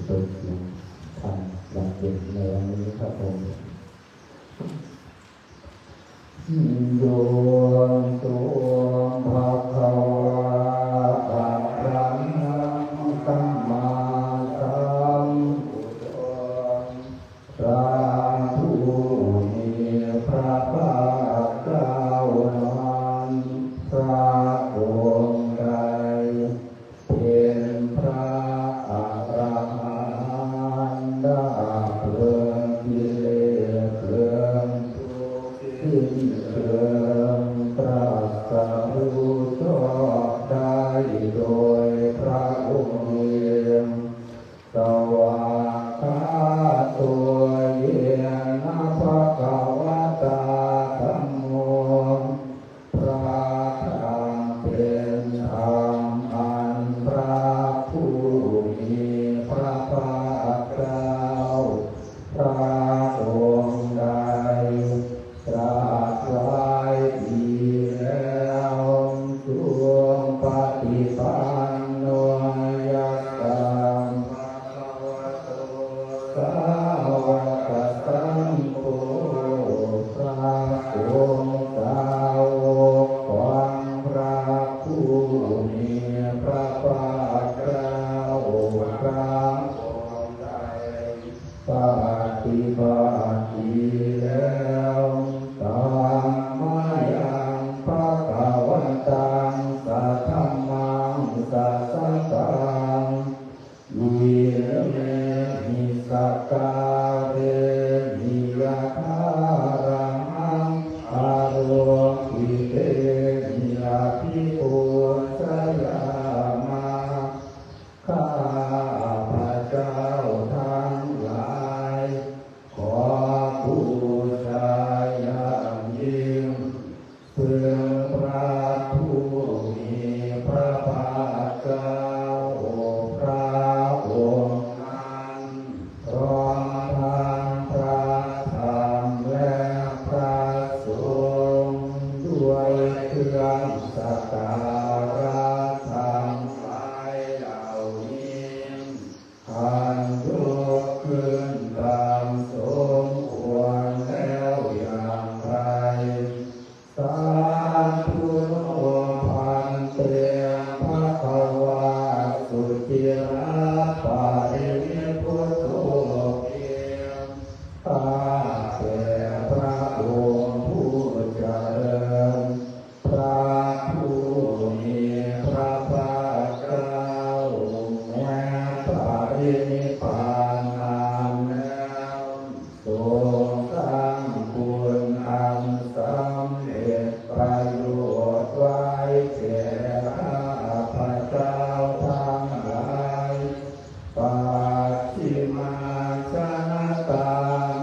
เปิดเสียงทางหลักเด็กในวันนี้ครับผมโยตุภะคะวะอะระหังสัมมาสัมพุทโธพระผู้มีพระภาคเจ้านั้นพระองค์ใดเป็นพระอรหันต์ดับเพลิงกิเลสเพลิงทุกข์สิ้นเชิงตรัสรู้ชอบได้โดยพระองค์เองสวากขาโตเยนะภะคะวะตาธัมโมพระธรรมเป็นธรรมอันพระผู้มีพระภาคเจ้าพระองค์ใดตรัสไว้ดีแล้วจงปฏิบัติโดยยัตถังภะคะวะโตสาวกสังโฆพระองค์สาวกของพระผู้มีพระภาคเจ้าพระองค์ใดปฏิบัติดีแล้วตามมายังภะคะวันตังสัทธัมมังสัสสะตังวิเมหิสักการเรหิยะถารังอาโรกิเตหิยาภิปุสยามาข้าพระเจ้าทั้งหลายขอบูชาอย่างยิ่งเพื่อพระผู้มีพระภาคเจ้าพระองค์นั้นพร้อมทั้งพระธรรมและพระสงฆ์ด้วยเครื่องสักการะทั้งหลายเหล่านี้อันยกขึ้นตามสมควรแล้วอย่างไรสาธุโนพันเตภะคะวะสุติราปารินิพุทโธเพียงข้าแต่พระองค์ผู้เจริญพระผู้มีพระภาคเจ้าแม้ปรินิพพานนานแล้วทรงตั้งคุณอันสำเร็จประโยชน์ไว้แก่ข้าพระเจ้าทั้งหลายปัจฉิมาชนะตา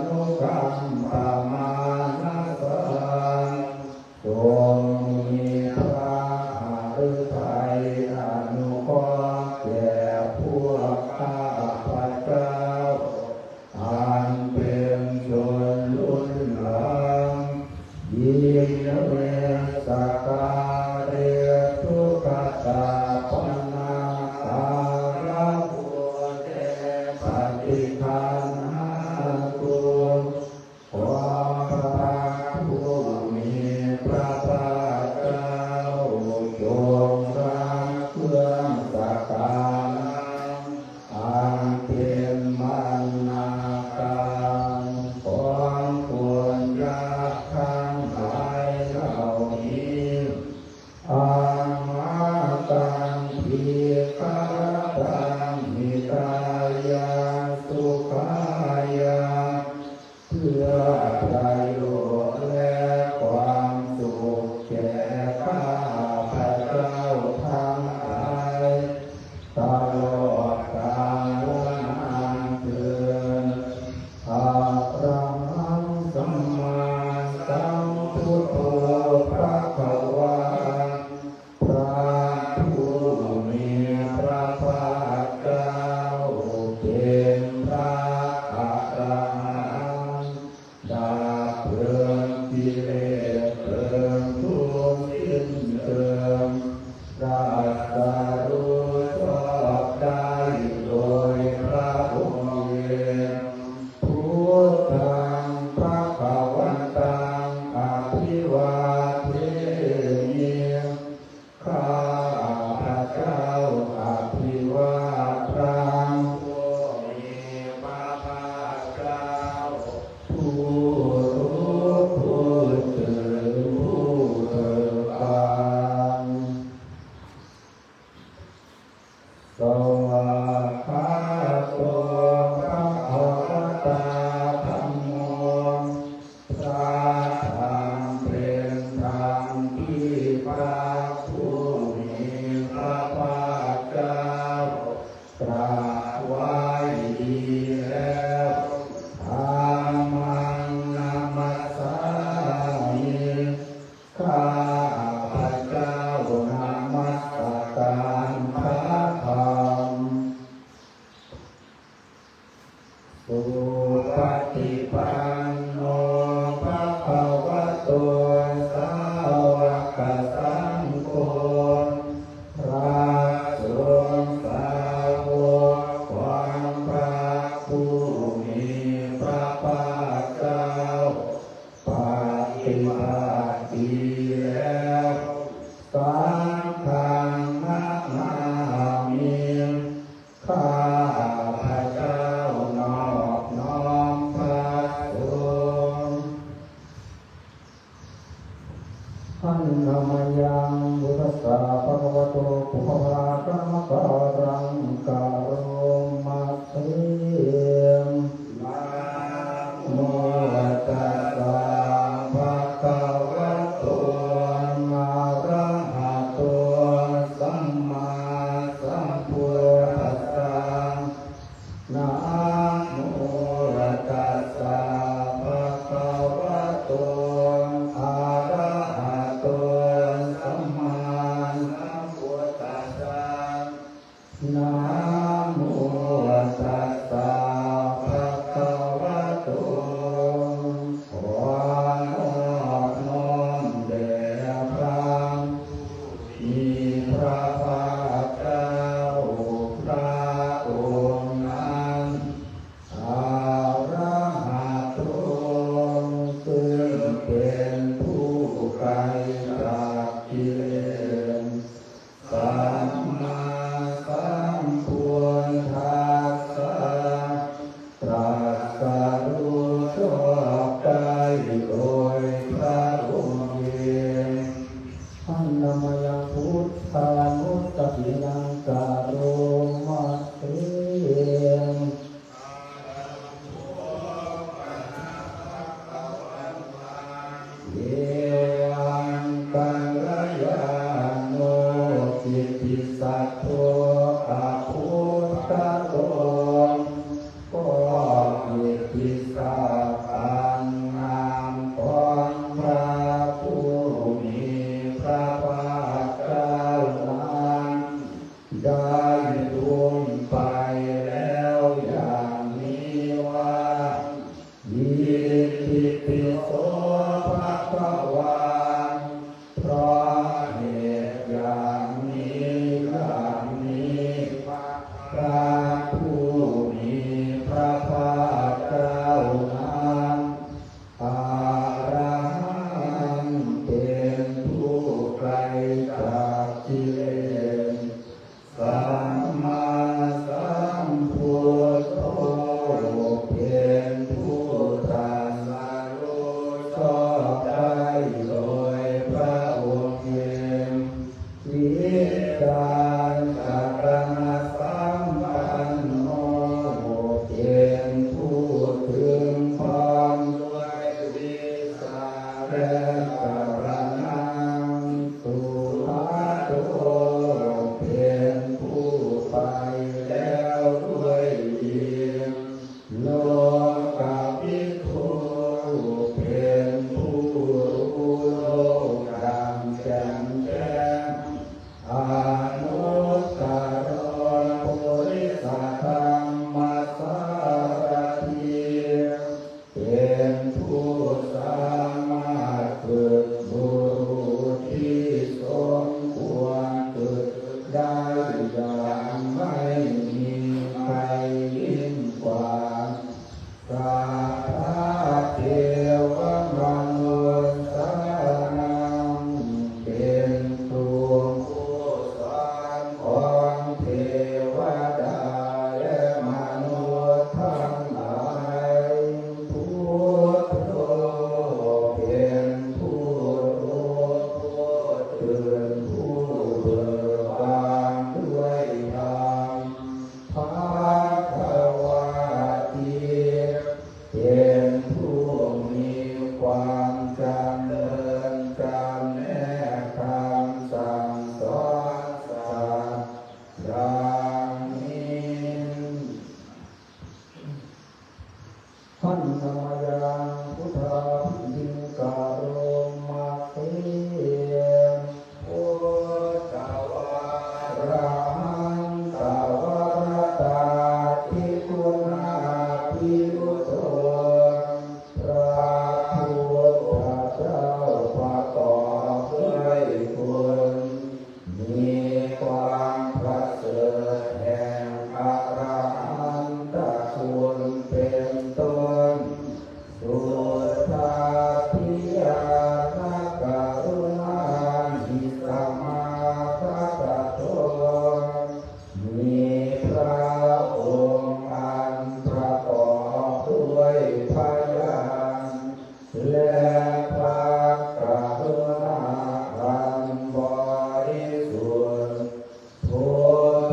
นุกัมปมานะ ติปิโสภะคะวาเพราะเหตุอย่างนี้อย่างนี้พระผู้มีพระภาคเจ้านั้นอะระหังเป็นผู้ไกลจากกิเลสสัมมาสัมพุทโธเป็นผู้ตรัสรู้ชอบได้โดยพระองค์เองวิการกรณสัมปันโนเป็นผู้ถึงพร้อมด้วยวิชาและกรณังสุภาโตเป็นผู้ไปแล้วด้วยดีโลกวิทูเป็นผู้รู้โลกดังแจ่มแจ้งอนุตตรปุริสธรรมสารถีเป็นผู้สามารถฝึกบุรุษที่สมควรฝึกได้อย่างไม่มีใครยิ่งกว่าสัพพะเทวมนุษย์สานังเป็นตัวผู้สอนของเทวดาและมนุษย์ทั้งหลายพุทโธเป็นผู้รู้ผู้ตื่นผู้เบิกบานด้วยธรรมภควติเป็นผู้มีความจำเริญจำแนกคำสั่งสอนสัตว์อย่างนี้หันธรรมยังพุทธาภิญิงกาโรมาเตพุทธวาระหันตวรตาทิคุณาภิวุโตพระพุทธเจ้าประกอบด้วยคุณมีความประเสริฐแห่งอรหันตคุณเป็นต้นสุทธาภิญาณกรุณาหิสัมมาคัตโตมีพระองค์อันประกอบด้วยพยานและพระกรุณาอันบริสุทธิ์โพ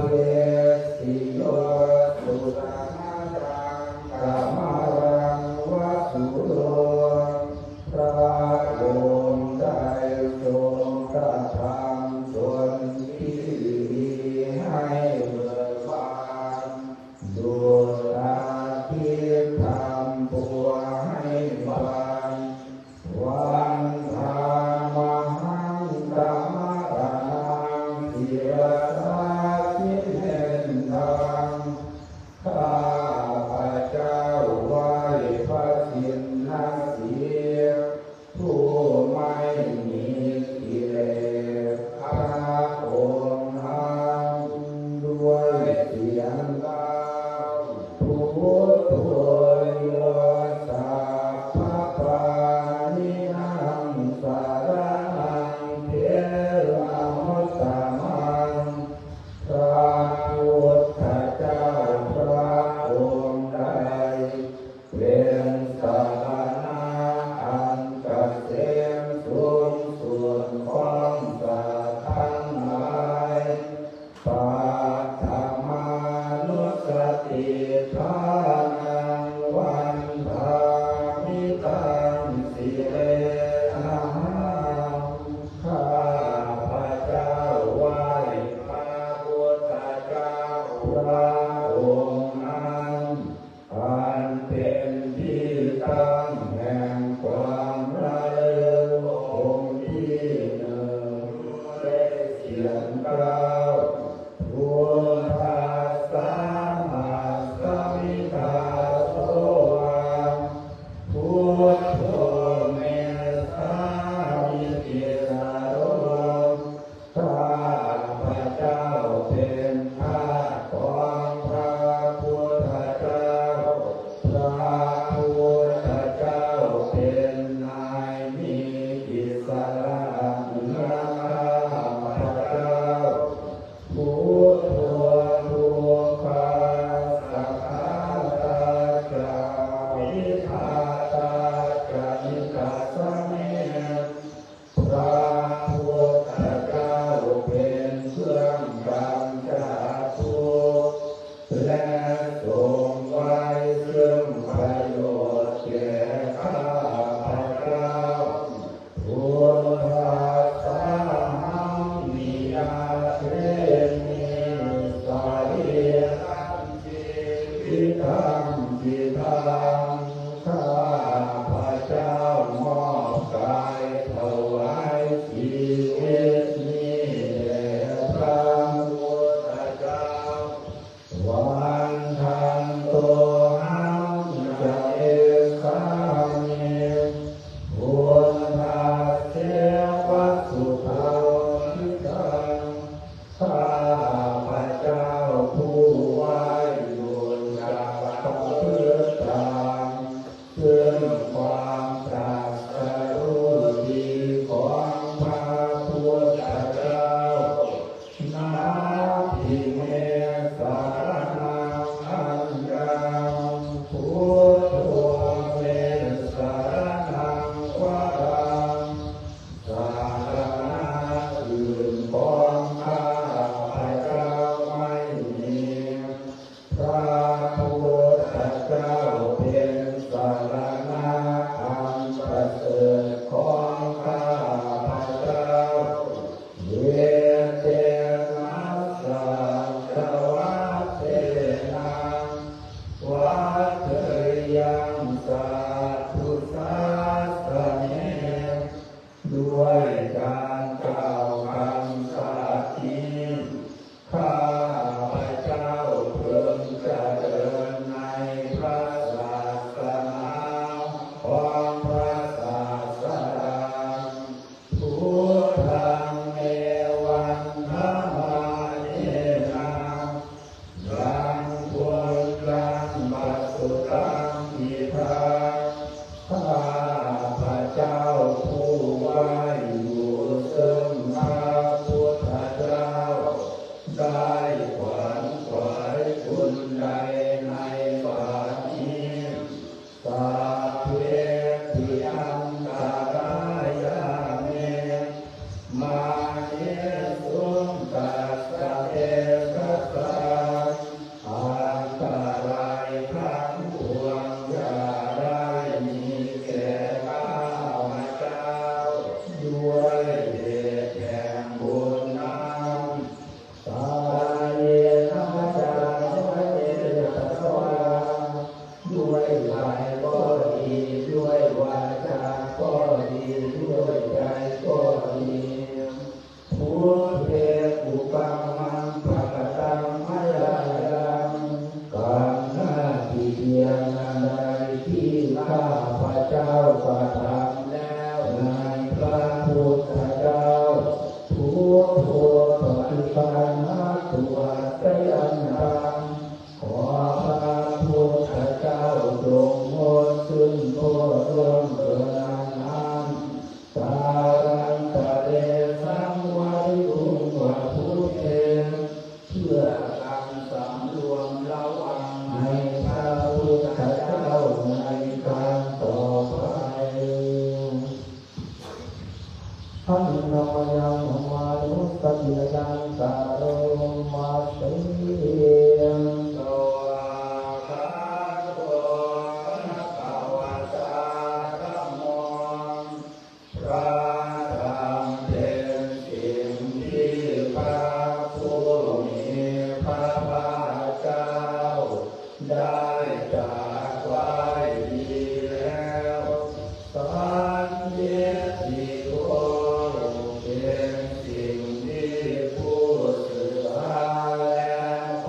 เรสิโยสุตนะรังกามรังวสุโรพระองค์ได้ทรงกระทำส่วนที่ดีให้เบิกบานด้วยอาภิธรรมปัวให้บานวันธรรมหังธรรมรังทิรสาทิเห็นธรรมข้าพเจ้าไหว้พระชินสีห์ผู้ไม่มีกิเลสพระองค์นั้นด้วยเสียงกล่าวพุทโธโยสัพพะปานิหังสารนังเทระมุตตมังพระพุทธเจ้าพระองค์ใดเป็นสารณะอันเกษมสูงสุดของสัตว์ทั้งหลายปัตถมานุสติทานังวันทามิตังสิเลนะข้าพเจ้าไหว้พระพุทธเจ้าพระองค์นั้นอันเป็นที่ตั้งแห่งความระลึกองค์ที่หนึ่งได้เสียงกล่าวพุทธัสสะหัสสมิทาโต พุ ทโธเมธาวิกิสโรข้าพระเจ้าเป็นทาสของพระพุทธเจ้าพระพุทธเจ้าเป็นนายมีอิสระเหนือข้าพระเจ้าพุทโธทุกขาสังฆาตาจาวิธาตาจานิกัสสะเมพระพุทธเจ้าเป็นเครื่องกำจัดทุกข์และทรงไว้ซึ่งประโยชน์แก่ข้าพเจ้าพุทธัสสะหังมิยาเสมิสาริยัมปิวิธัมปิทังข้าพเจ้ามอบกายถวายชีวิตนี้แด่พระพุทธเจ้าวันทันโตหังจะเอกามิพุทธัสเทวสุทังนิทังข้าพเจ้าผู้ไว้บุญจากพระพุทธเจ้าซึ่งความตรัสรู้ดีของพระพุทธเจ้านาทิเมสารนังอัญญังพุทโธเมสารนังวะรังสารณะอื่นของข้าพเจ้าไม่มีพระพุทธเจ้าเป็นสารณะอันประเสริฐของข้าพเจ้าเวเทนะสัจวัตเทนะวัฏเทยังสัพพุทธัสสะเนด้วยการกล่าวคำสัตย์นี้ข้าพเจ้าเพิ่งเจริญในพระศาสนาของพระศาสดาพุทธังเอวันธัมมาเนนะยังพุทธังปัสสุตังอิทังข้าพเจ้าผู้ไว้อยู่ซึ่งพระพุทธเจ้าได้ขวนขวายคุณใดในบัดนี้สัพเพทิอันตรายาเมมาเยสุงกัสสะเอกัสสะอันตรายทั้งปวงอย่าได้มีแก่ข้าพเจ้าด้วยเดชแห่งบุญนั้นสายนะจามะเอตสวาด้วยกายก็ดีด้วยวาจาก็ดีด้วยใจก็ดีพุทเทอุปัมมังภะคะตังมะยายังการหน้าที่เพียงอันใดที่ข้าพเจ้ากระทำแล้วในพระพุทธเจ้าทุกโทปฏิปันนะตัวเตยันตังขอพระพุทธเจ้าจงงดซึ่งโทษร่วมเกินนั้นสารันตะเดสังวาริอุงวะพุทเทเพื่อการสำรวมระวังให้พระพุทธเจ้าในการต่อไปท่านนมยังมานุสติยังสาโรมาเสยังโตอาคาโตนะภาวะตาธัมโมพระธรรมเป็นสิ่งที่พระผู้มีพระภาคเจ้าได้ตรัสไว้ดีแล้วสันติโกเป็นสิ่งที่ผู้ศึกษาและป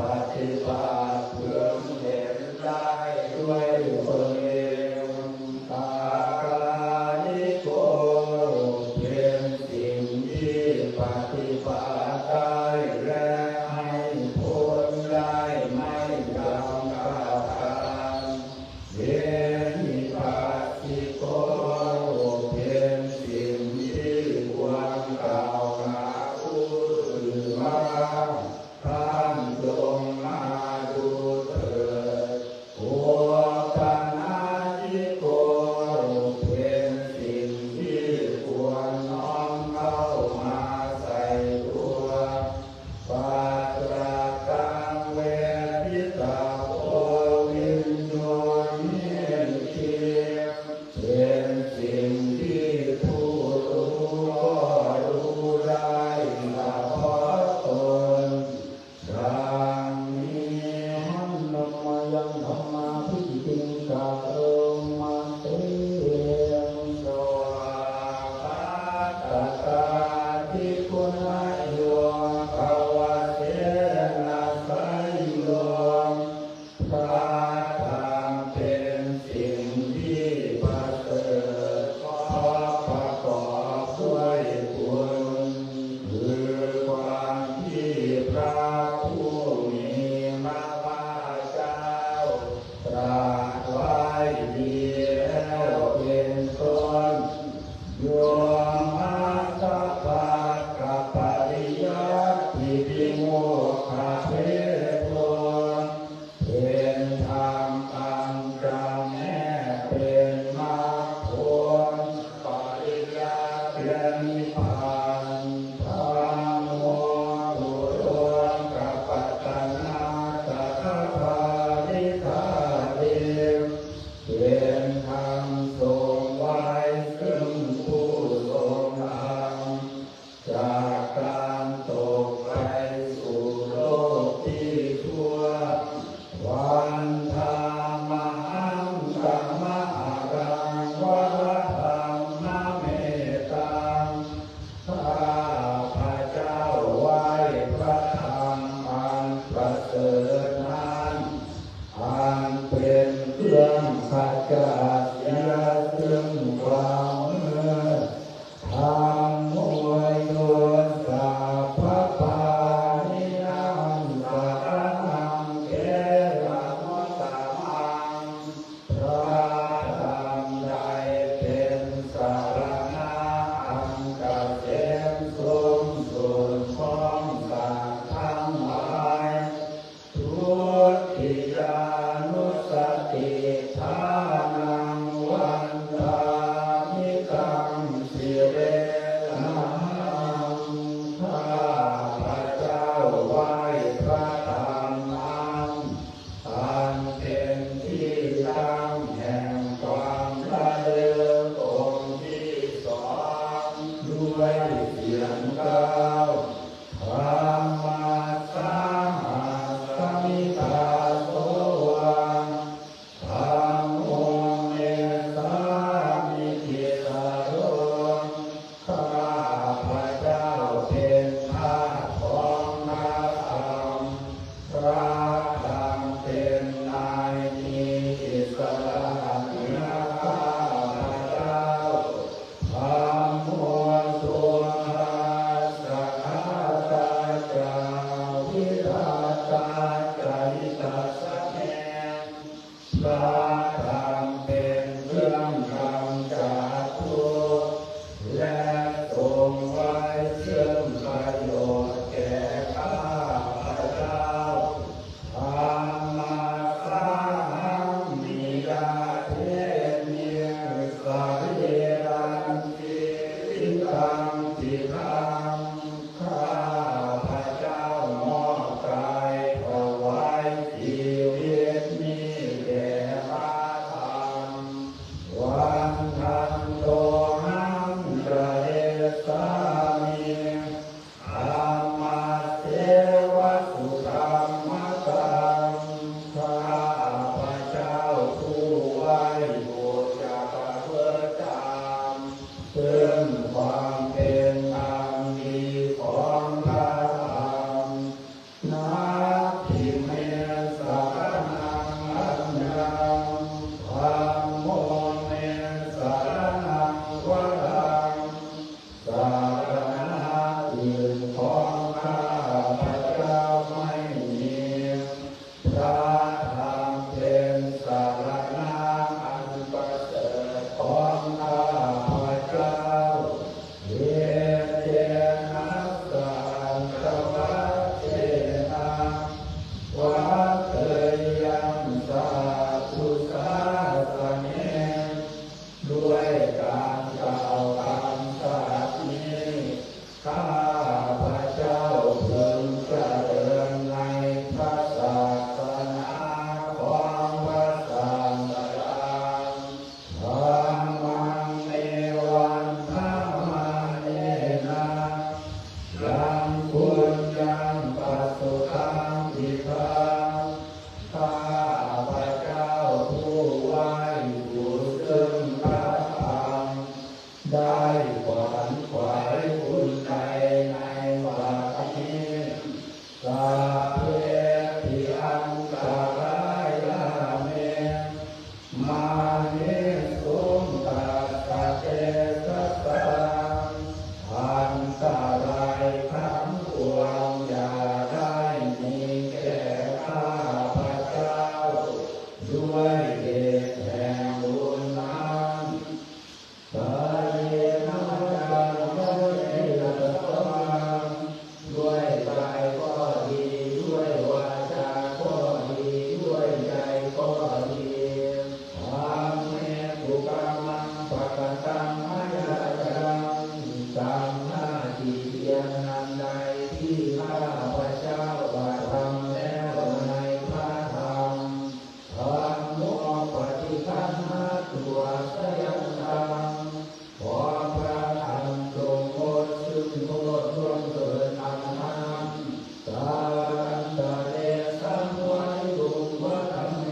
การกล่าวคำตรัสนี้ข้าพระเจ้าพึงเจริญในพระศาสนาของพระสังฆราชธรรมังเนวันธรรมังเนนะยังคุณยังปัสสุขังอิทังข้าพระเจ้าผู้ไหว้บูซึ่งพระธรรมได้ขวนขวายคุณใดในบัดนี้สาเพทิอังคารายาเมมานิสุงตัสสะเตสัสสะอันตรายทั้งปวงอย่าได้มีแก่ข้าพระเจ้าด้วยเดชแห่งบุญนั้นสายนาจังไม่ละตังด้วยกายก็ดีด้วยวาจาก็ดีด้วยใจก็ดีทำเมตุกรรมังปะกตังมายาจังตามหน้าที่เพียงนั้นใดที่ข้าพระเจ้าได้ทำแล้วในพระธรรมธรรมโมปฏิคันหาตัวสยังธรรมขอพระธรรมจงหมดซึ่งโทษร่วงเกินอันนั้นสารันตะเดสังไว้ดุวัฏเม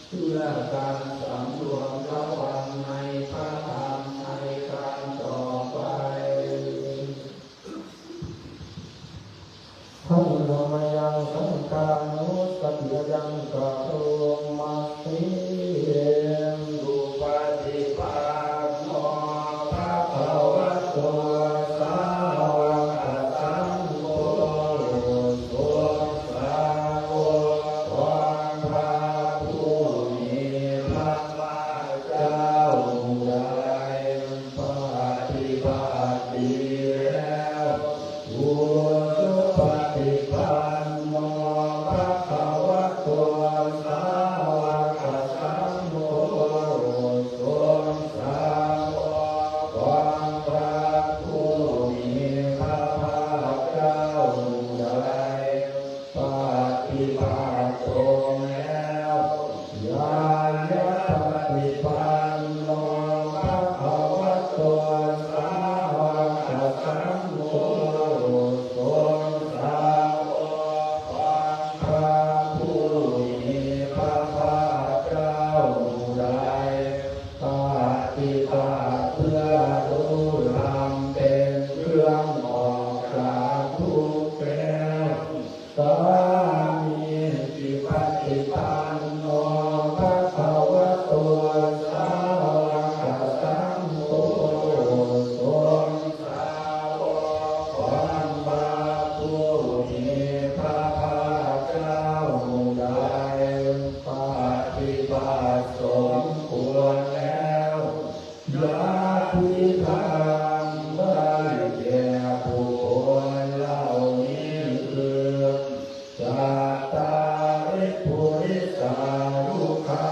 เพื่อการสำรวมระวังในพระธรรมในการต่อไปท่านธรรมยังสังฆานุสติยังกะโรมาสิรูปฏิปันโนภะคะวะโตสาวกสังโฆสงฆ์สาวกของพระผู้มีพระภาคเจ้าได้ปฏิบัติดีแล้วบุญปฏิปันโนภะคะวะโตสาวกสังโฆสงฆ์สาวกของพระผู้มีพระภาคเจ้าได้ปฏิบัติตรงแล้วญาญาปฏิปันโนภะคะวะโตสาวกสังโฆสงฆ์สาวกของพระผู้มีพระภาคเจ้าได้ปฏิบัติเพื่อรู้ธรรมเป็นเครื่องออกจากทุกข์แล้วสามีจิปฏิปันโนภะคะวะโตสาวกสังโฆสงฆ์สาวกของพระผู้มีพระภาคเจ้าได้ปฏิบัติสมควรแล้วญาติธรรมได้แก่บุคคลเหล่านี้คือสัตตาริปุริสาลูกา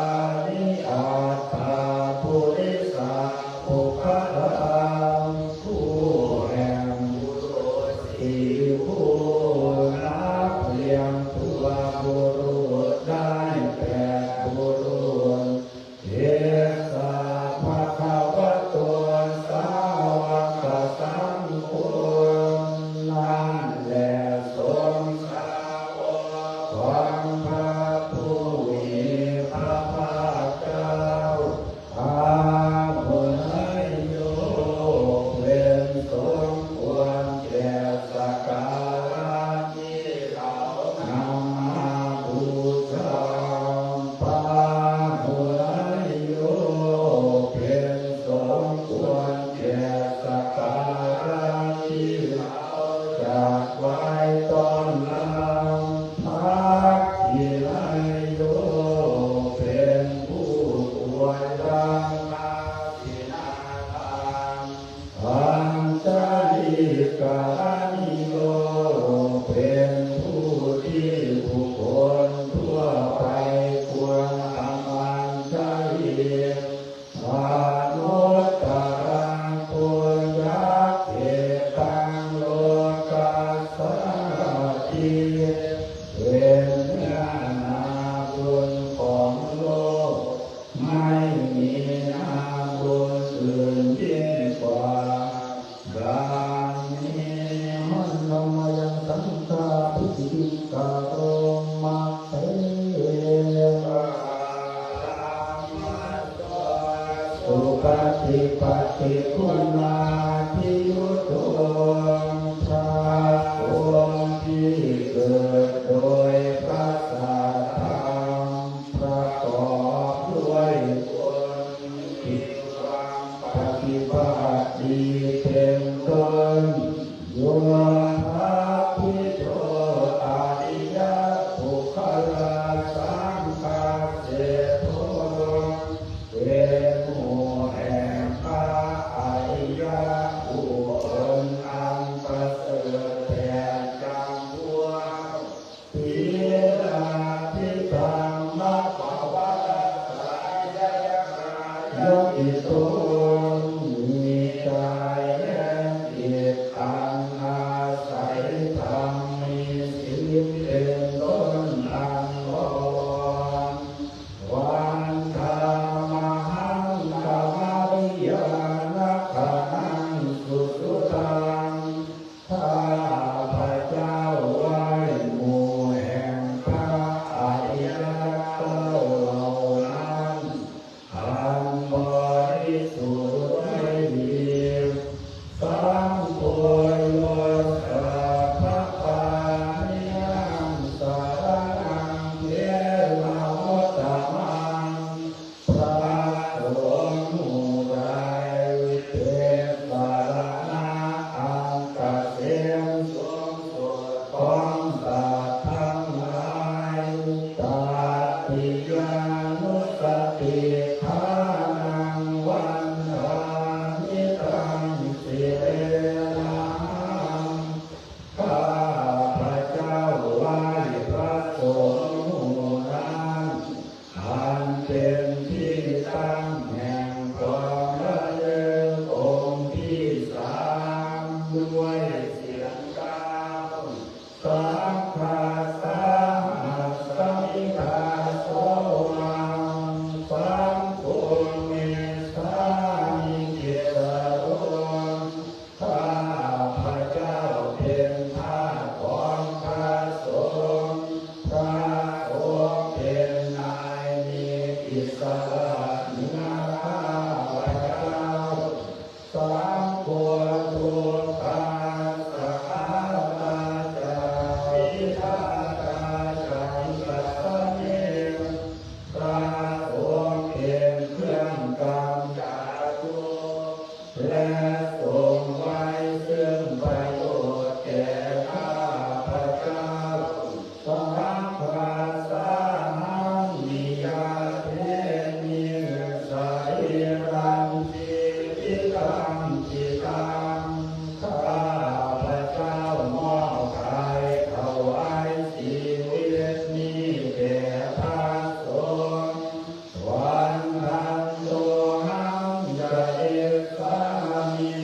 นิอัตตาปุริสาปุคละผู้แห่งบุรุษที่ผู้นับเพียงตัวบุรุษได้แก่บุรุษเทสะภะคะวะโตสาวกสังโฆนั่นแหละสงฆ์สาวกของพระผู้มีพระภาคเจ้าอาบุญให้โยเป็นสมควรแก่สักการะที่เรานำมาบูชาปาบุญให้โยเป็นสมควรแก่สักการะที่เราจัดไว้ต้อนรับพระที่ให้โยเป็นผู้ควรรังนาทินาทานอัญชลิกานิโยเป็นผู้ที่บุคคลทั่วไปควรทำอัญชลิ อนุ ปฏิปฏิคุณาทิยุตโตพระองค์ที่เกิดโดยพระสัทธรรมประกอบด้วยบุญกิจความปฏิบัติดีเป็นต้นโยธาภิโตอริยปุคลาสังฆาเสโทเป็นหมู่แห่งพระอริยบุคคลอันประเสริฐแก่จำพวกทิฏฐาทิธรรมภาวะสายโยอิโตมีใจแห่งจิตอันอาศัยธรรมมีศีลเป็นต้นอันบวรวันธรรมหังธรรมวิญญาณขันธ์สุตุตังข้าพระเจ้าไหว้หมู่แห่งพระอริยเจ้าเหล่านั้นอันบริสุทธิ์ไม่มีสังโฆโยธาภะปานิยังสารนังเยนะโมตตมังพระสงฆ์หมู่ใดเป็นสารณะอันเกษมสูงสุดของสัตว์ทั้งหลายตัตติยานุสติทานังวันทานิตังสิเรนังข้าพระเจ้าไหว้พระสงฆ์หมู่นั้นอันเป็นที่ตั้งแห่งความระลึกองค์ที่สามด้วยเสียงกล่าวสังฆาสาหัสสมิทาโสวังสังโฆเมสามิกิสโรข้าพระเจ้าเป็นทาสของพระสงฆ์พระองค์เป็นนายมีอิสระเหนือข้าพระเจ้าสังโฆทุกขาสังฆาตาจาริธาตาจาริกัสสเนพระองค์เป็นเครื่องกำจัดทุกข์และทรงไว้ซึ่งประโยชน์แก่ข้าพระเจ้าสังฆาสาหังนิยาเทมิสาริรังสิทิตังจิตังข้าพระเจ้ามอบกายถวายชีวิตนี้แด่พระสงฆ์วันทันโตหังจะเอสามิ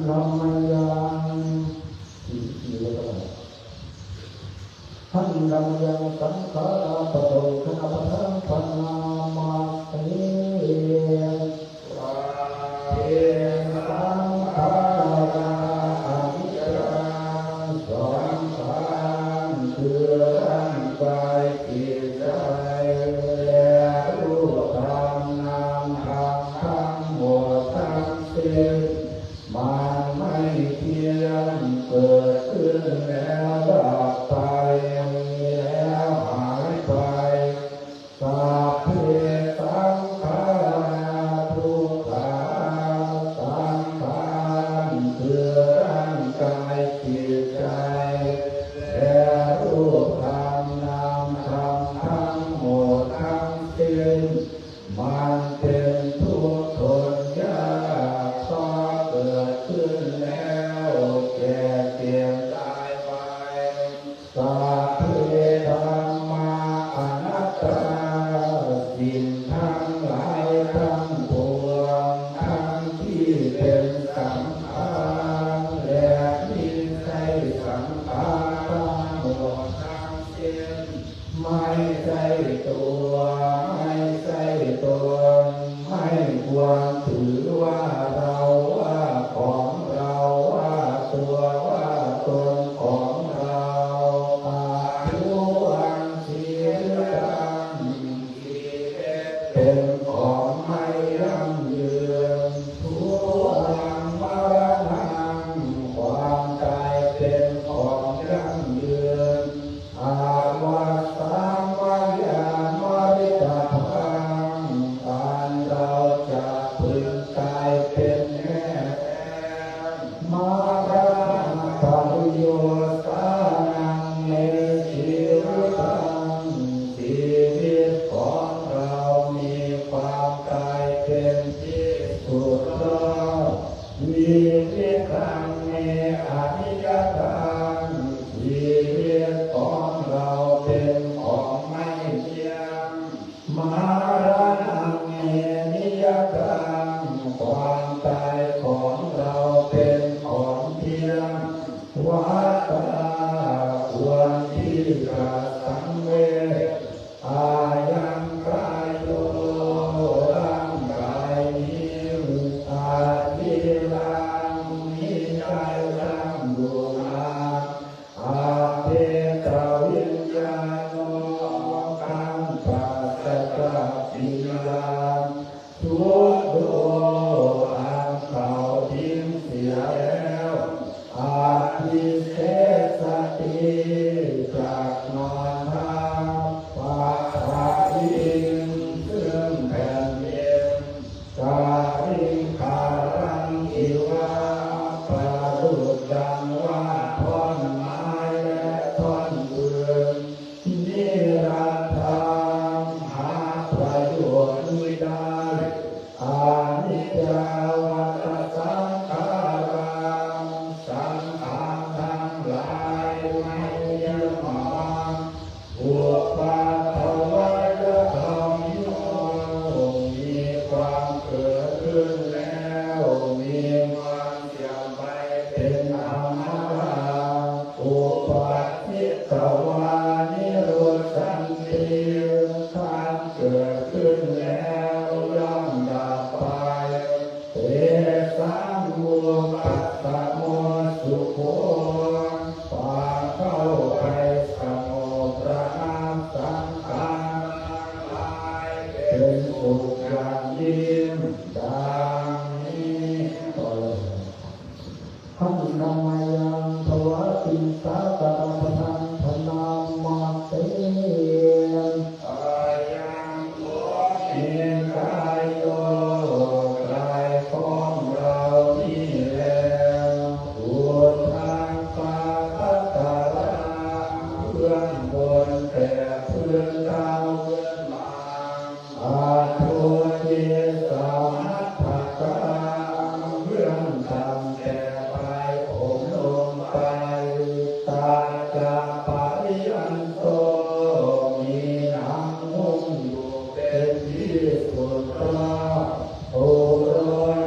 ธรรมยังที่เรียกว่าท่านธรรมยังสังขาราปะโตคณะปะทังปนามาเตวาเทสังขาราอนิจจังสังขารคือร่างกายจิตใจและรูปธรรมนามธรรมทั้งหมดทั้งสิ้นมันไม่เที่ยงเกิดขึ้นแล้วดับไปแล้วหายไปสัพเพสังขาราทุกขาสังขารคือร่างกายจิตใจและรูปธรรมนามธรรมทั้งหมดทั้งสิ้นมันเป็นทุกข์ทนยากเพราะเกิดขึ้นแล้วแก่เจ็บตายไปสัพเพธัมมาอนัตตาสิ่งทั้งหลายทั้งปวงทั้งที่เป็นสังขารและที่ใช่สังขารทั้งหมดทั้งสิ้นไม่ใช่ตัวไม่ใช่ตนไม่ควรถือว่าเราว่าของเราว่าตัวว่าตนของเราอายุวันชีวิตเป็นของไม่ยั่งยืนทุกวันมรณะความตายเป็นของยั่งยืนอาวัตสังวายามริตาพังการเราจะพึงตายเป็นแน่แท้มาราภริโยสานังในชีวิตังชีวิตของเรามีความตายเป็นที่สุดแล้วชีวิตตังในอนิจจังชีวิตของเราเป็นของไม่เที่ยงมารานังเนนิยตังความตายของเราเป็นของเที่ยงวัฏฏะควรที่จะสังเวชอายังกายโยร่างกายนี้อาทิลังนิจใจตั้งอยู่นานอาเปตวิญญาโนขังปัสสะปิญาณทุกโดอันเขาทิ้งเสียแล้วอาทิเสสติจากนอนทับปะทะอิงซึ่งแผ่นดินกาลิงคารังอิวะประดุจดังว่าท่อนไม้และท่อนปืนนิรันดร์หาประโยชน์ไม่ได้อานิจจาวัฏสังขารังสังขารทั้งหลายไม่ยั่งมั่นอุปาทวัยธรรมโยมีความเกิดขึ้นแล้วมีความเสื่อมไปเป็นธรรมดาอุปัฏฐิตวานิโรธันติการเกิดขึ้นแล้วย่อมดับไปเตสังโมปัสสะโมสุโขปาเข้าไปสงบระงับสังขารทั้งหลายเป็นสุขอย่างยิ่งดังนี้ต่อเลยท่านนำมายังถวายปิสาการะทังธนามาเตอายังโกมิกายโยกายของเรานี่แลอุทางปาปัตตาราเพื่อนบนแต่เพื่อนดาวเพื่อนมาอาทุติสามัทธกาเพื่อนทำแต่ไปผมลงไปตาจะปาริยันโตมีหนังหุ้มอยู่เป็นที่สุดแล้วโอโร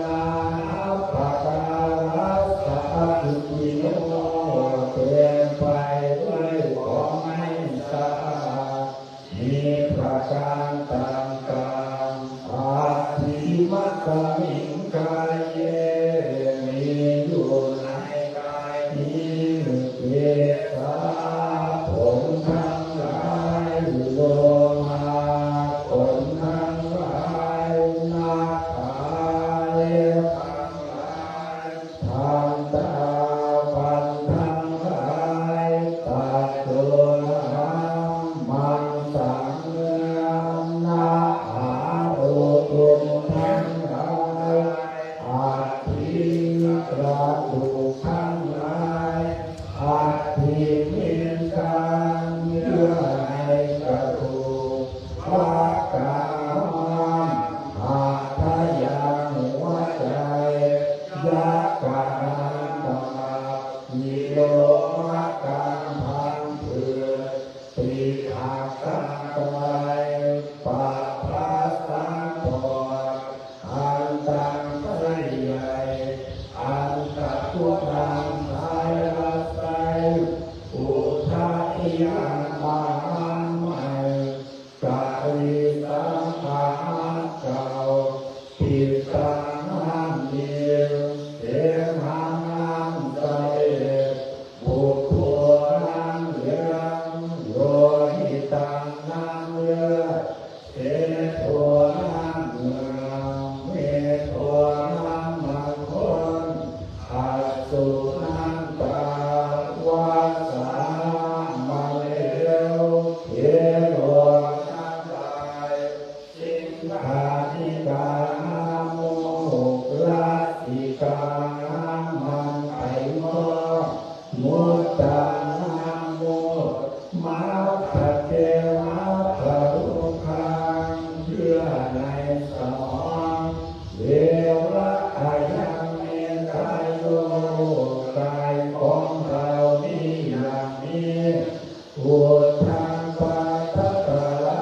นาภการะ งตังกังอาทิมัตตมิงกายเยมีอยู่ในกายนี้เยสาผมทั้งหลายโลมาขนทั้งหลายนาขาเล็บทั้งหลายทางตาฟันทั้งหลายตัดตัวน้ำมันสังเนื้อนาอาโอตุนทั้งหลายอาทิกระดูกทั้งหลายอาทิมีการเยื่อในกระดูกว่ากามอาทะยังหัวใจยักกานันตายิโลมะกังพังเผือปีขากังไกปัปพะสังปอดอันตังไตใหญ่อันตะกุตังสายละไสอุทาทิยังมาหันใหม่กาลีสังขารเก่าปิดตังน้ำเดียวเทหังน้ำใจบุตรผัวน้ำเหลืองโยหิตังน้ำเลือดเทผัวน้ำเหงื่อเมผัวน้ำมันคนอาสุน้ำตาวาสามาเลวเทโลน้ำลายสิงหาธิกาน้ำโมลาสิกาน้ำมันไผ่หม้อมุตตาน้ำโมมาตะเทมาตะรุคังเยื่อในสมองเวระอายังเมกายโยกายของเรานี่อย่างนี้อุทังปาตะกะลั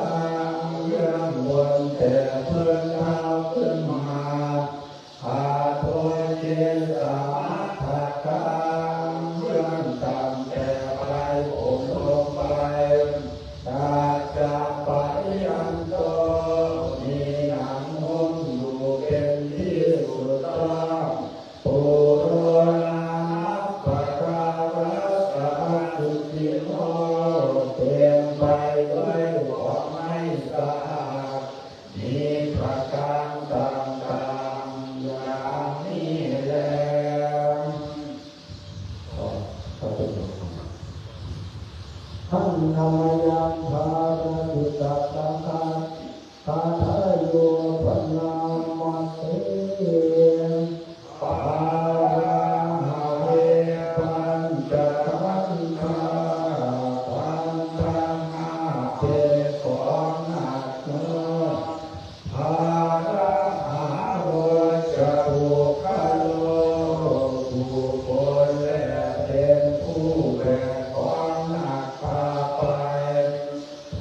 งเยื่องบนแต่เพิ่นเท้าขึ้นมาอาโทเยสามัทธกังเยื่องต่ำแต่ปลายผมลงไปตาจะปะยันโตมีหนังหุ้มอยู่เป็นที่สุดต้องปุโรนาปะการะสะสุติโนเต็มไปด้วยของไม่สะอาดมีประการต่างๆอย่างนี้แลท่านธรรมยังภารตุสัตตังคัสคาทะโยปนามัสเสปาราหะเวปัญจขันธาปัญจนาเตของหนักเนื้อภาระหาโรจะผูกขโลผู้คนและเป็นผู้แบกของหนักพาไป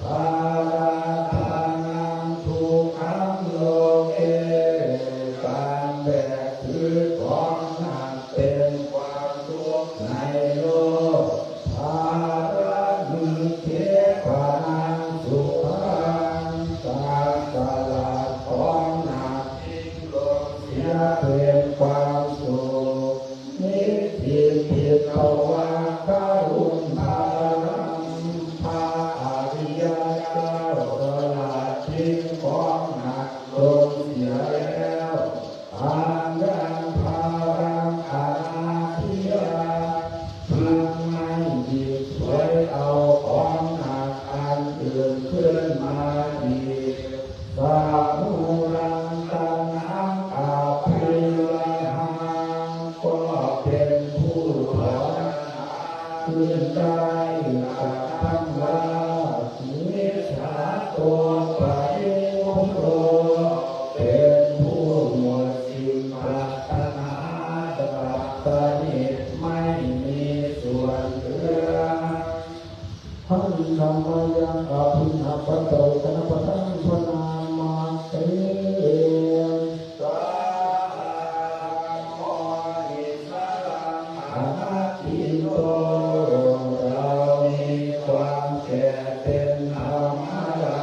ภาระทานังทุกขังโลเกการแบกถือของหนักเป็นความทุกข์ในโลกภาระมีเทพานังสุขังการตลาดของหนักทิ้งลงเสียเป็นความสุขนิพิพิตวาคารุณภารังพาอริยเจ้าตลาดทิ้งของหนักลงเสียแล้วทางด้านภารังอานาทิยาพึงไม่หยิบไว้เอาของหนักอันอื่นขึ้นมาอีกสามุรังตังหังอาภิลังก็เป็นผู้ถอนขึ้นได้กับทั้งว่านิสาโตปะริมุตโตเป็นผู้หมดสิ่งปรารถนาตรัสนิทไม่มีส่วนเหลือท่านธรรมยังอภินัปโตกนปทังพนามาเตสาโมหิสรังอนัตติโตเรามีความแก่เป็นธรรมดา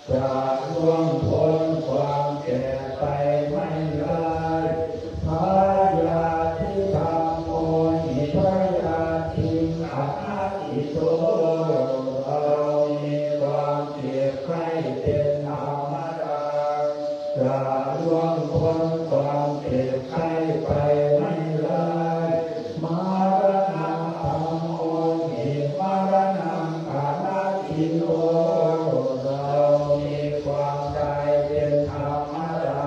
จะ ล่วงพ้นความแก่ไปไม่ได้พยาธิธรรมโมหิพยาธิขันธ์อิโตเรามีความเจ็บไข้เป็นธรรมดาจะล่วงพ้นความเจ็บไข้ไปไม่ได้มรณะธรรมโมหิมรณะขันธ์อิโตเรามีความตายเป็นธรรมดา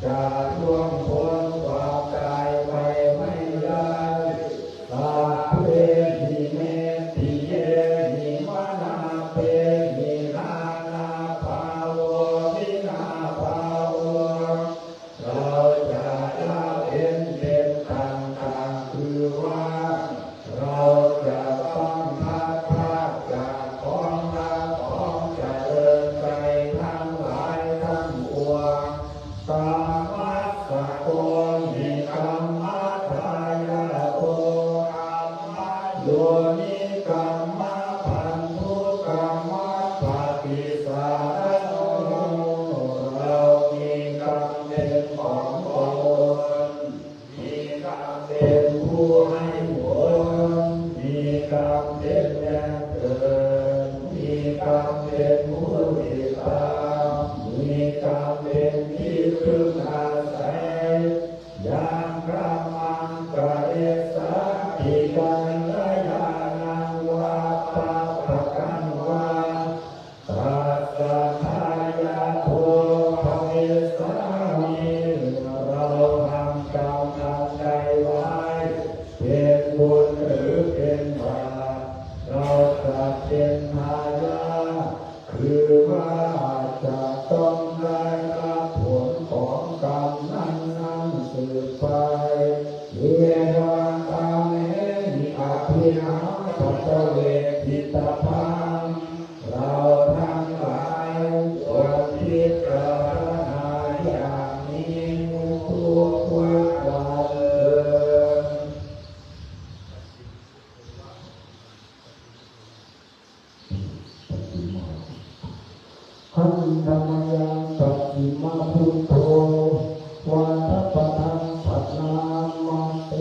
จะล่วงพ้นความตายไปไม่ได้สัพเพหิเมติเยหิมนาเปหินานาภาววินาภาวเราจะละเว้นเป็นต่างๆคือว่าเราจะต้องพัดพรากจากของรักของเจริญใจทั้งหลายทั้งปวงกามัสสะโกหิกัมมัฏฐายะโตกัมมัฏโยนิกัมมะพันธุกัมมัฏปฏิสารโนเรามีกรรมเป็นของตนมีกรรมเป็นผู้ให้ผลมีกรรมเป็นแดนเกิดมีกรรมเป็นผู้ติดตามมีกรรมเป็นที่พึ่งอาศัยยังกรรมังกะเอสะอิกัลยาณังวาปะปะกันวาตัสสะทายาโทภเวสามิเราทำกรรมทำใดไว้เป็นบุญหรือเป็นบาปเราจะเป็นทายาทคือว่าจะต้องได้รับผลของกรรมนั้นๆสืบไปเยวันตาเมหิอภินาปัจเวทิตาพังเราทั้งหลายควรพิจารณาอย่างนี้ทุกวันเถิดหันธรรมยังปัจฉิมาพุทโธวัฏปะทังปัจนามาเต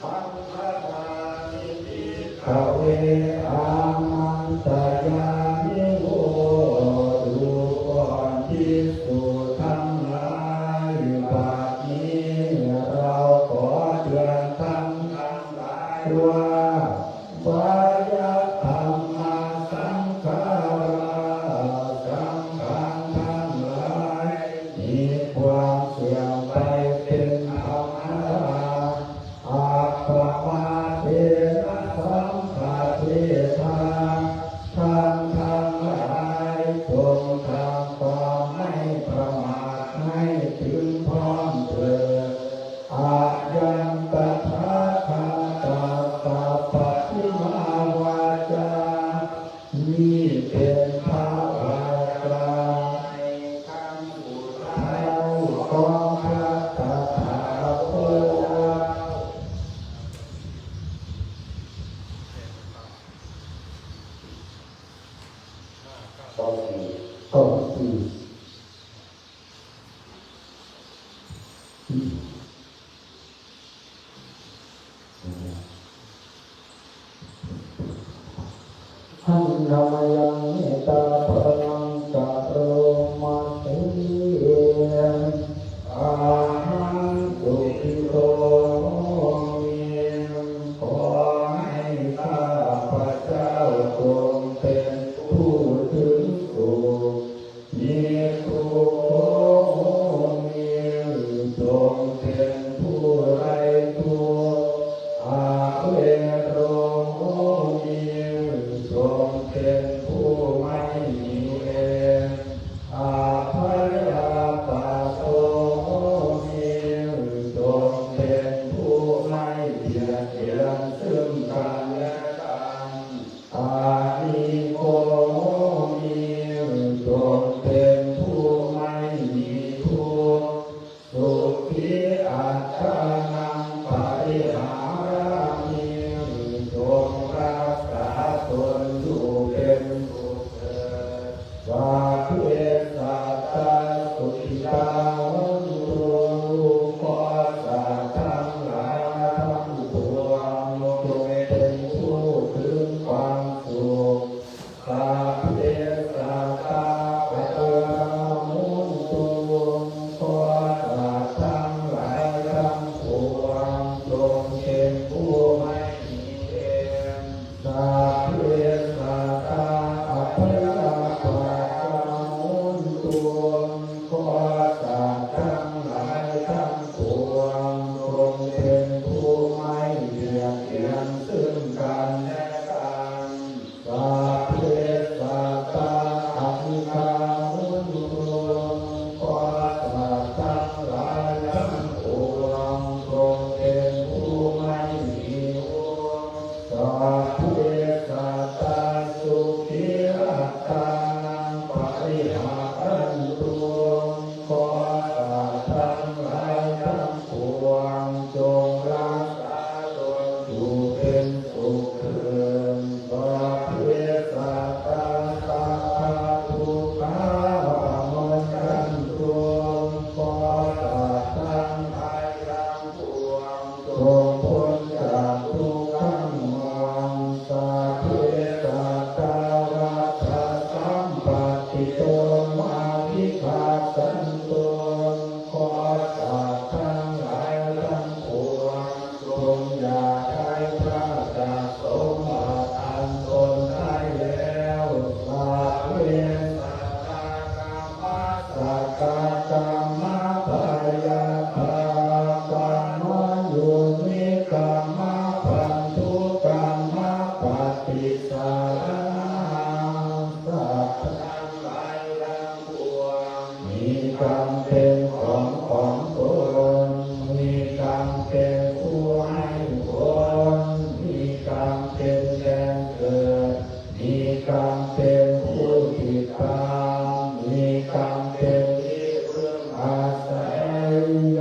ปัญญานิพิขเวอามันตยามิโวดูก่อนที่สุดทั้งหลายบัดนี้เราขอเตือนทั้งหลายว่าวายธรรมสังขาราสังขารทั้งหลายมีความเสื่อมไปเป็นธรรมดาอาปะมาเทนะสัมปะเทธาทั้งหลายจงทำความไม่ประมาทให้ถึงพร้อมเถิดอายันตถาคตาตาปฏิมาวาจานี่เป็นภาวะกลางในคำสุดท้ายของพระตถาคตก็คือหันธรรมยังเมตตาพลังกะโรมาเตอาหังสุขิโตเมีขอให้ข้าพเจ้าจงเป็นผู้ถึงสุขมี สาธุเอสัตตาสุขิตาวุโตขอสัตว์ทั้งหลายทั้งปวงจงเป็นผู้ถึงความสุขสาธุเอสัตตาปัตตามุตโตขอสัตว์ทั้งหลายทั้งปวงจงเป็นผู้ไม่มีเวรสาธุเอสัตตาอัปปยาปัสสะมุตโตขอสัตว์ทั้งหลายทั้งปวงจงเป็นผู้ไม่เบียดเบียนซึ่งกันและกันสาธุเอสัตตาอภิคามุตโตขอสัตว์ทั้งหลายทั้งปวงจงเป็นผู้ไม่มีโทษสาธุเอสัตตาสุขีอัตตานังปริหารันตุขอสัตว์ทั้งหลายทั้งปวงจงรักษาตนอยู่เป็นสุขเถิดสาธุเอสัตตาสัพพะทุกขาโมชันตุขอสัตว์ทั้งหลายทั้งปวงจงพ้นจากทุกข์ทั้งมวลสาธุเอสัตตารัตถสัมปติโตมาภิคาสันตุขอสัตว์ทั้งหลายทั้งปวงจงอย่าได้พลาดจากสมบัติอันตนได้แล้วสาธุเอสัตตากรรมสักกากรรมปายาภากรรมโยนิกรรมพันธุกรรมปฏิสารนังสัพพะทั้งหลายทั้งปวงมีกรรมเป็นของตนมีกรรมเป็นผู้ให้ผลมีกรรมเป็นแดนเกิดมีกรรมเป็นผู้ติดตามมีกรรมเป็นที่พึ่งอาศัยย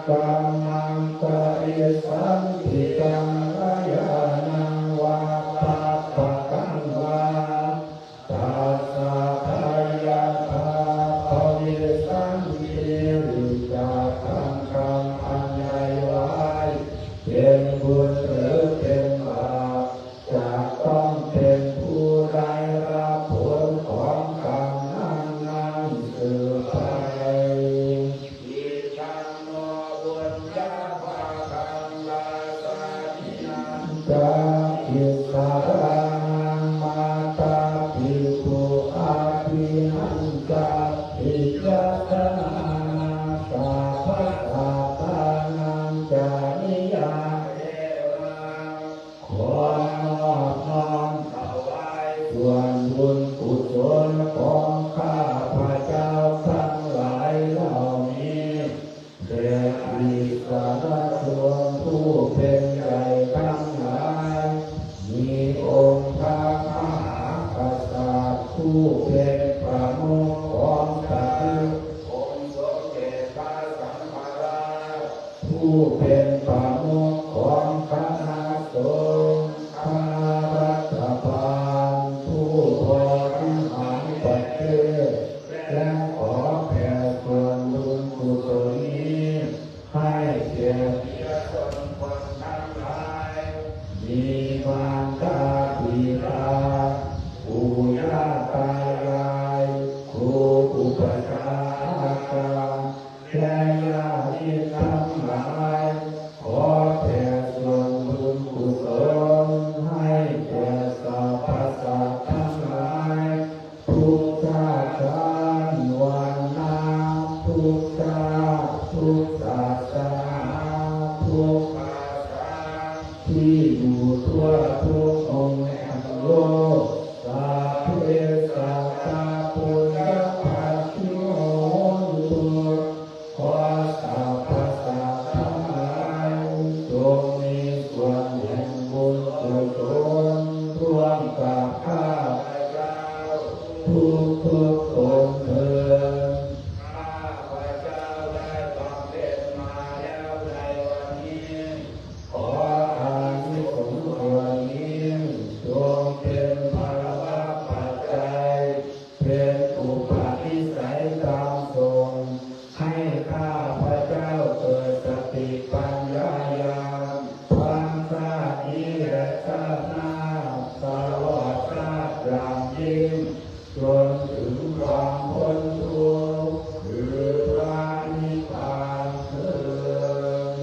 กรรมังกายสัมภิกังกายานังวาปะปะกังวาตัสสะทายาทาภวิสังคิริจาคังคำอันใหญ่หลายเป็นบุญหรือเป็นบาปจะต้องเป็นผู้ได้รับผลของกรรมนั้นสืบไปอิทังโนบุญญาภาคังลาสาธินันจาอิสารังมาตาภิกขุอาภินันจาอิจตนาสาภะตาตานังจานิยาเอวังขอนอบน้อมถวายส่วนบุญกุศลของข้าพระเจ้าทั้งหลายเหล่านี้แด่อิสรชนผู้เป็นใหญ่ทั้งหลายมีองค์พระมหากษัตริย์ผู้เป็นประมุขของสาองค์สมเด็จพระสังฆราชผู้เป็นประมุขของคณะสงฆ์คณะรัฐบาลผู้บริหารประเทศและขอแผ่ส่วนบุญกุศลนี้ให้แก่ประชาชนคนทั้งหลายมีมารดาบิดาปู่ย่าตายายครูอุปการะและญาติทั้งหลายขอแผ่ส่วนบุญกุศลให้แก่สรรพสัตว์ทั้งหลายทุกชาติวันนาทุกชาติทุกศาสนาทุกภาษาที่อยู่ทั่วทุกองค์แห่งโลกสาธุเอสัตตาปุญญภาคิโนตุขอสัพพสัตว์ทั้งหลายจงมีส่วนแห่งบุญกุศลร่วมกับข้าพเจ้าทุกคนเถิดข้าพเจ้าได้บำเพ็ญมาแล้วในวันนี้ขออานิสงส์ส่วนนี้จงเป็นภาระปัจจัยเป็น ถึงความพ้นทุกข์คือพระนิพพานเถิด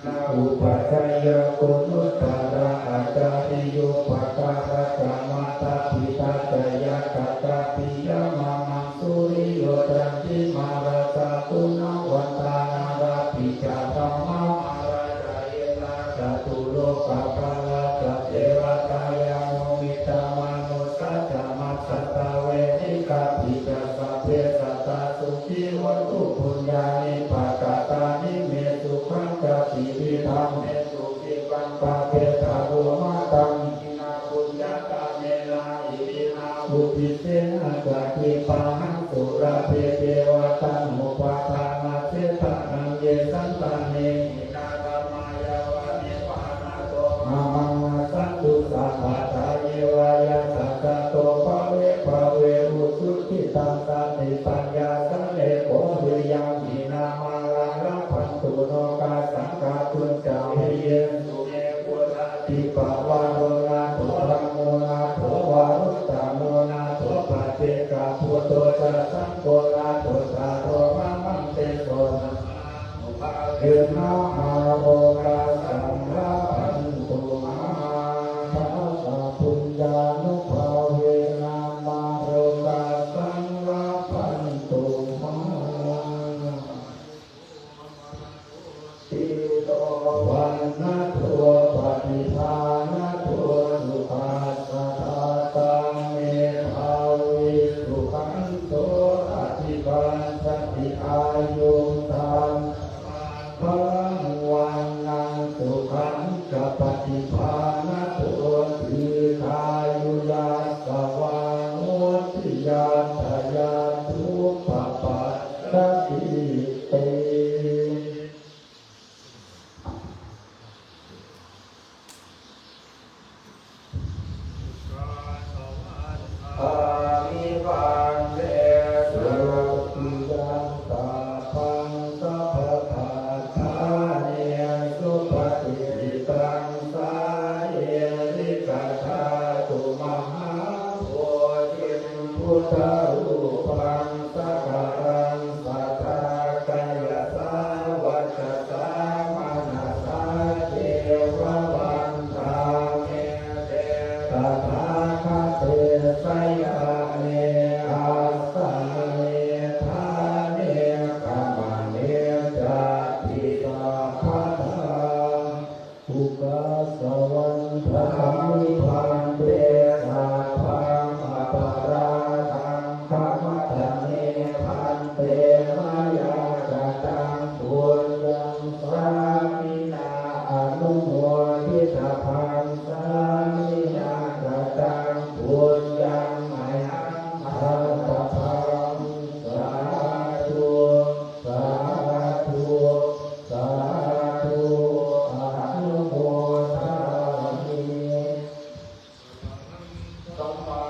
นาอุปัชฌายกุณุตตระอาจาริโยปัจจาระกรรมตาปิตาจยกัตตาปิยมามังสุริโยตันติมาราสาตุนาวันตานาราปิจาธรรมะมาราจายนาจตุโลกภาลาจเทวตายามุมิตามนุสัจจมัสสตาเวทิกาปิจาสัพเพสัตตาสุขีวัตุปุญญานิปัสสตานิเมสุขังจติวิธรรมเมสุขิปังปะเปตาโรมาตังอินาปุญญาตาเมนาอิมินาอุปิเสนะจักขิปังสุราเพเทวตังอุปาทานาเสตะนังเยสันตันเนหินาธรรมายาวานิปานาโตมามังสันตุสัพพะทาเยวายาสัจจโตภะเวอุสุขิตังสันติปัญญาสันเลโกหิยังหินามาลังละพันตุโนกาสังฆาตุจาเยสุเมกุลาติปะวะโรนาโตรังโมนาโตวารุตตะโมนาโตปัจเจกะพุทโตจะสังโฆนาโตสาโรมังมังเตโตนะเกิดนาอาโรกาสังฆาพันตุมาภาสะปุญญานุภาเวนามาโรกาสังฆาพันตุมาติโตวันนะทัวปฏิภาณทัวสุปัสสะตังเมภาวิสุขันโตอธิปันสติอายุตังพลังวันนังสุขังกัปฏิภาณทัวทีคายุยาสวานุทิยาทายาทุปปัสสติเตอามิวันเตสุขิยังตาพังสัพพะทาเนสุปฏิปิตังสาเยริกาธาตุมหาโพธิพุทธรูปังสักการังสัทธากายสาวัจจามนัสสาเทววันทาเมเตตถาคเตสยาเนอาสาเนทาเนกัมมาเนจติตาภัทธังอุกาสวันทามิพันเตสัพพังอปาราทังธัมมัตเนพันเตมายากตังปุญญังสามินาอนุโมทิตาพังสามินากตังปุญญังมยังอัตถังสาธุสาธุสาธุอนุโมทามิสัมมา